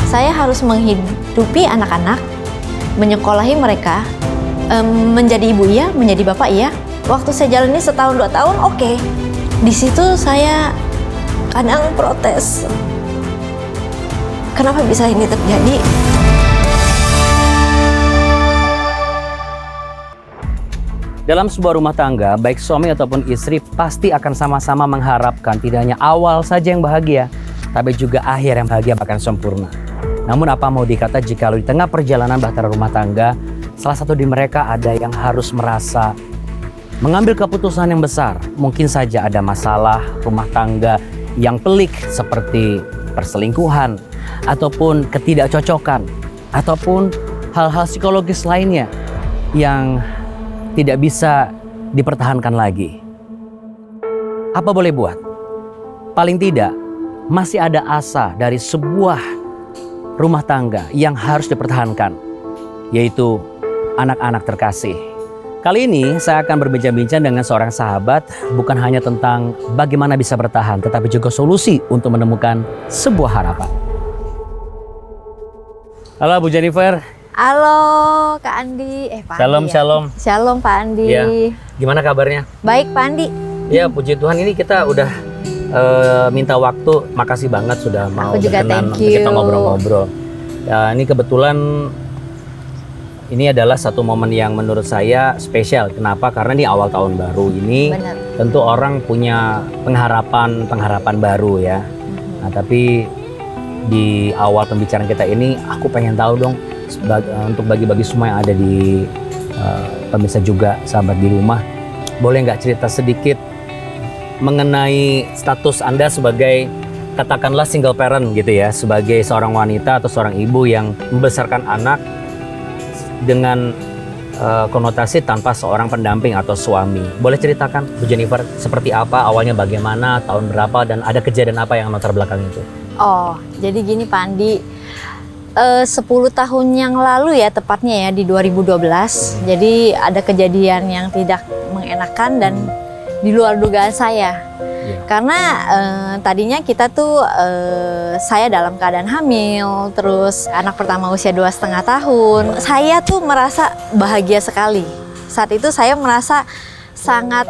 Saya harus menghidupi anak-anak, menyekolahi mereka, menjadi ibu iya, menjadi bapak iya. Waktu saya jalani setahun 2 tahun, oke. Di situ saya kadang protes. Kenapa bisa ini terjadi? Dalam sebuah rumah tangga, baik suami ataupun istri pasti akan sama-sama mengharapkan tidak hanya awal saja yang bahagia, tapi juga akhir yang bahagia bahkan sempurna. Namun apa mau dikata jika di tengah perjalanan bahtera rumah tangga, salah satu di mereka ada yang harus merasa mengambil keputusan yang besar. Mungkin saja ada masalah rumah tangga yang pelik seperti perselingkuhan, ataupun ketidakcocokan, ataupun hal-hal psikologis lainnya yang tidak bisa dipertahankan lagi. Apa boleh buat? Paling tidak, masih ada asa dari sebuah rumah tangga yang harus dipertahankan, yaitu anak-anak terkasih. Kali ini saya akan berbincang-bincang dengan seorang sahabat, bukan hanya tentang bagaimana bisa bertahan, tetapi juga solusi untuk menemukan sebuah harapan. Halo Bu Jennifer. Halo Kak Andi. Pak Shalom, Andi ya? shalom. Shalom Pak Andi. Ya. Gimana kabarnya? Baik Pak Andi. Ya puji Tuhan, ini kita udah minta waktu. Makasih banget sudah mau Aku juga berkenan thank untuk kita you. ngobrol-ngobrol. Ya, ini kebetulan ini adalah satu momen yang menurut saya spesial. Kenapa? Karena ini awal tahun baru ini. Benar. Tentu orang punya pengharapan baru ya. Nah, tapi di awal pembicaraan kita ini aku pengen tahu dong, untuk bagi-bagi semua yang ada di pemirsa juga, sahabat di rumah, boleh nggak cerita sedikit mengenai status Anda sebagai katakanlah single parent gitu ya, sebagai seorang wanita atau seorang ibu yang membesarkan anak dengan konotasi tanpa seorang pendamping atau suami. Boleh ceritakan Bu Jennifer seperti apa awalnya, bagaimana, tahun berapa, dan ada kejadian apa yang latar belakang itu? Oh, jadi gini Pak Andi. 10 tahun yang lalu ya, tepatnya ya di 2012. Jadi ada kejadian yang tidak mengenakan dan di luar dugaan saya. Karena tadinya kita tuh saya dalam keadaan hamil, terus anak pertama usia 2,5 tahun. Saya tuh merasa bahagia sekali. Saat itu saya merasa sangat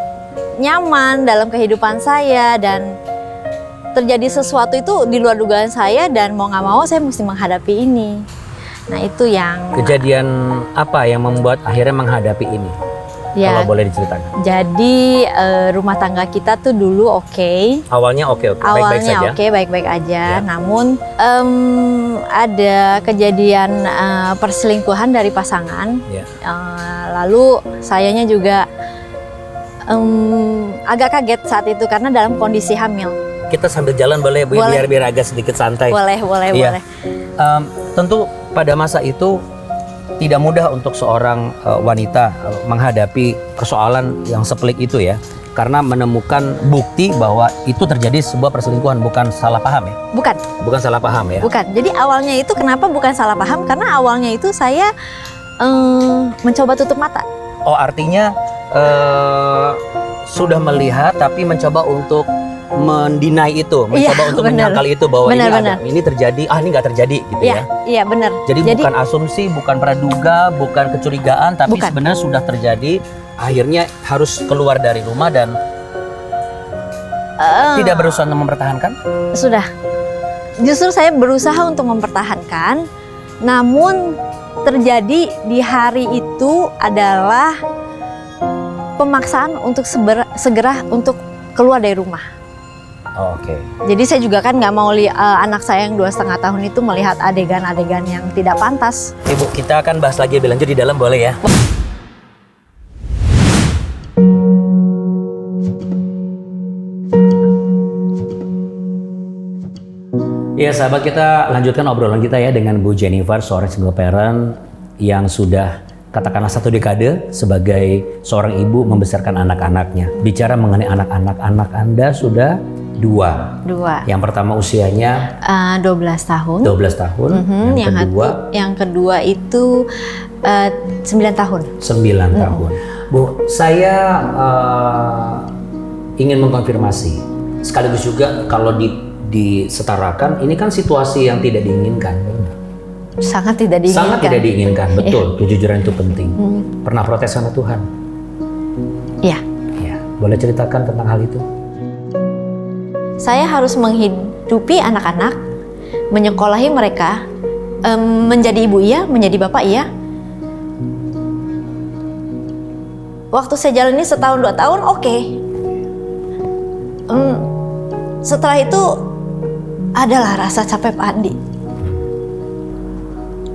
nyaman dalam kehidupan saya, dan terjadi sesuatu itu di luar dugaan saya, dan mau nggak mau saya mesti menghadapi ini. Nah itu yang Kejadian apa yang membuat akhirnya menghadapi ini? ya. Kalau boleh diceritakan. Jadi rumah tangga kita tuh dulu oke. Awalnya oke, baik-baik Awalnya saja. oke, baik-baik aja. Ya. Namun ada kejadian perselingkuhan dari pasangan. Ya. Lalu sayanya juga agak kaget saat itu karena dalam kondisi hamil. Kita sambil jalan boleh Bu, Boleh. biar agak sedikit santai. Boleh. Iya. Tentu pada masa itu tidak mudah untuk seorang wanita menghadapi persoalan yang sepelik itu ya, karena menemukan bukti bahwa itu terjadi sebuah perselingkuhan, bukan salah paham ya? Bukan salah paham ya? Bukan. Jadi awalnya itu kenapa bukan salah paham? Karena awalnya itu saya mencoba tutup mata. Oh, artinya sudah melihat tapi mencoba untuk mendinai itu, mencoba Iya, untuk benar. menyangkal itu bahwa Benar. ini terjadi, ini nggak terjadi gitu ya. Iya benar. Jadi bukan asumsi, bukan praduga, bukan kecurigaan, tapi Bukan. sebenarnya sudah terjadi. Akhirnya harus keluar dari rumah dan tidak berusaha untuk mempertahankan. Sudah. Justru saya berusaha untuk mempertahankan, namun terjadi di hari itu adalah pemaksaan untuk segera untuk keluar dari rumah. Oke. Jadi saya juga kan nggak mau anak saya yang 2,5 tahun itu melihat adegan-adegan yang tidak pantas. Ibu, kita akan bahas lagi lebih lanjut di dalam, boleh ya? Ya sahabat, kita lanjutkan obrolan kita ya dengan Bu Jennifer, seorang single parent yang sudah katakanlah 1 dekade sebagai seorang ibu membesarkan anak-anaknya. Bicara mengenai anak-anak Anda sudah 2. Yang pertama usianya 12 tahun. 12 tahun. Yang kedua itu 9 tahun. 9 tahun. Bu, saya ingin mengkonfirmasi sekaligus juga kalau disetarakan, ini kan situasi yang tidak diinginkan. Sangat tidak diinginkan. Sangat tidak diinginkan, betul. Kejujuran itu penting. Pernah protes sama Tuhan? Iya. Ya, boleh ceritakan tentang hal itu? Saya harus menghidupi anak-anak, menyekolahi mereka, menjadi ibu iya, menjadi bapak iya. Waktu saya jalani setahun 2 tahun, oke. Setelah itu adalah rasa capek Pak Andi.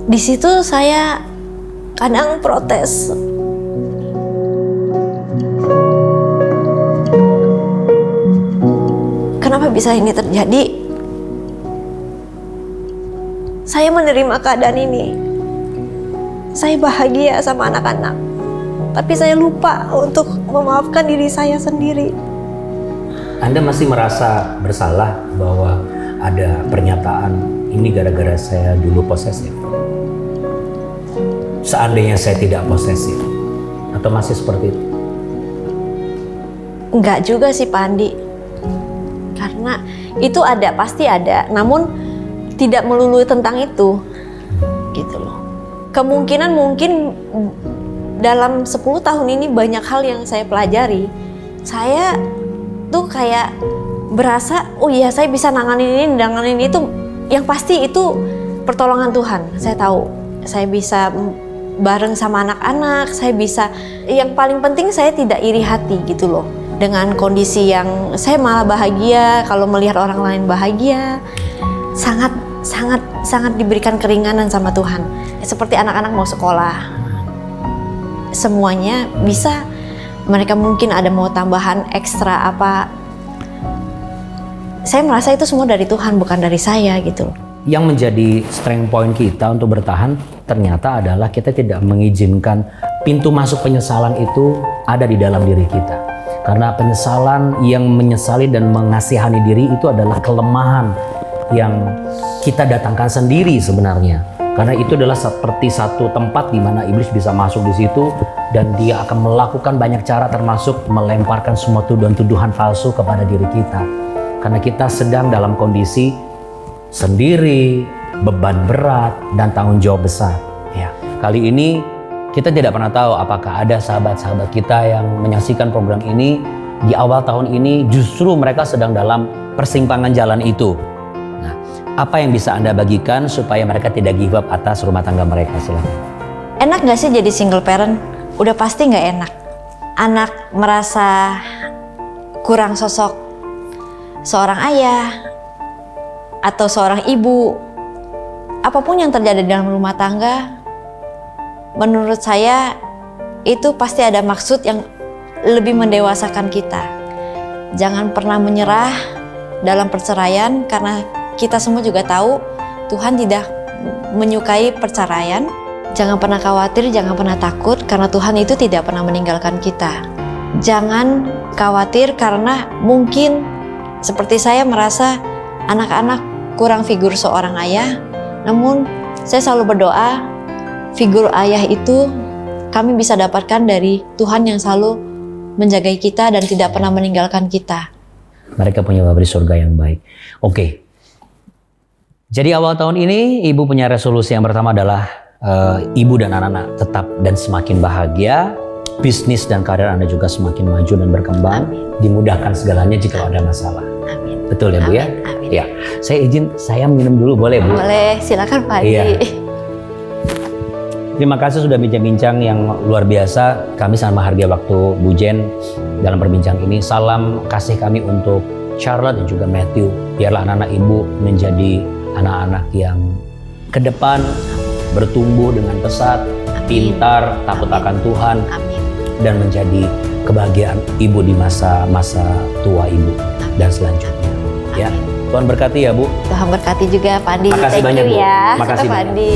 Di situ saya kadang protes. Kenapa bisa ini terjadi? Saya menerima keadaan ini. Saya bahagia sama anak-anak. Tapi saya lupa untuk memaafkan diri saya sendiri. Anda masih merasa bersalah bahwa ada pernyataan ini gara-gara saya dulu posesif? Seandainya saya tidak posesif, atau masih seperti itu? Enggak juga sih Pak Andi. Karena itu ada, pasti ada. Namun tidak melulu tentang itu. Gitu loh. Kemungkinan mungkin dalam 10 tahun ini banyak hal yang saya pelajari. Saya tuh kayak berasa, oh iya saya bisa nanganin itu. Yang pasti itu pertolongan Tuhan. Saya tahu, saya bisa bareng sama anak-anak, saya bisa. Yang paling penting saya tidak iri hati gitu loh. Dengan kondisi yang saya malah bahagia kalau melihat orang lain bahagia. Sangat diberikan keringanan sama Tuhan. Seperti anak-anak mau sekolah. Semuanya bisa. Mereka mungkin ada mau tambahan ekstra apa. Saya merasa itu semua dari Tuhan, bukan dari saya gitu loh. Yang menjadi strength point kita untuk bertahan ternyata adalah kita tidak mengizinkan pintu masuk penyesalan itu ada di dalam diri kita. Karena penyesalan yang menyesali dan mengasihani diri itu adalah kelemahan yang kita datangkan sendiri sebenarnya. Karena itu adalah seperti satu tempat di mana iblis bisa masuk di situ dan dia akan melakukan banyak cara termasuk melemparkan semua tuduhan-tuduhan palsu kepada diri kita. Karena kita sedang dalam kondisi sendiri, beban berat dan tanggung jawab besar. Ya, kali ini kita tidak pernah tahu apakah ada sahabat-sahabat kita yang menyaksikan program ini di awal tahun ini justru mereka sedang dalam persimpangan jalan itu. Apa yang bisa Anda bagikan supaya mereka tidak give up atas rumah tangga mereka? Silakan. Enak gak sih jadi single parent? Udah pasti gak enak. Anak merasa kurang sosok seorang ayah atau seorang ibu. Apapun yang terjadi dalam rumah tangga, menurut saya itu pasti ada maksud yang lebih mendewasakan kita. Jangan pernah menyerah dalam perceraian karena kita semua juga tahu Tuhan tidak menyukai perceraian. Jangan pernah khawatir, jangan pernah takut karena Tuhan itu tidak pernah meninggalkan kita. Jangan khawatir karena mungkin seperti saya merasa anak-anak kurang figur seorang ayah. Namun saya selalu berdoa figur ayah itu kami bisa dapatkan dari Tuhan yang selalu menjaga kita dan tidak pernah meninggalkan kita. Mereka punya Bapa di surga yang baik. Oke. Jadi awal tahun ini Ibu punya resolusi yang pertama adalah Ibu dan anak-anak tetap dan semakin bahagia. Bisnis dan karir Anda juga semakin maju dan berkembang. Amin. Dimudahkan segalanya jika ada masalah. Amin. Betul ya Bu ya? Amin. Ya. Saya izin, saya minum dulu boleh Bu? Boleh, silakan Pak Adi. Iya. Terima kasih sudah bincang-bincang yang luar biasa. Kami sangat menghargai waktu Bu Jen dalam perbincang ini. Salam kasih kami untuk Charlotte dan juga Matthew. Biarlah anak-anak Ibu menjadi anak-anak yang ke depan bertumbuh dengan pesat, pintar, takut akan Tuhan, Amin. dan menjadi kebahagiaan Ibu di masa-masa tua Ibu dan selanjutnya. Ya, Tuhan berkati ya Bu. Tuhan berkati juga Pak Adi. Makasih Thank banyak, you Bu. ya. Makasih Pak banyak. Adi.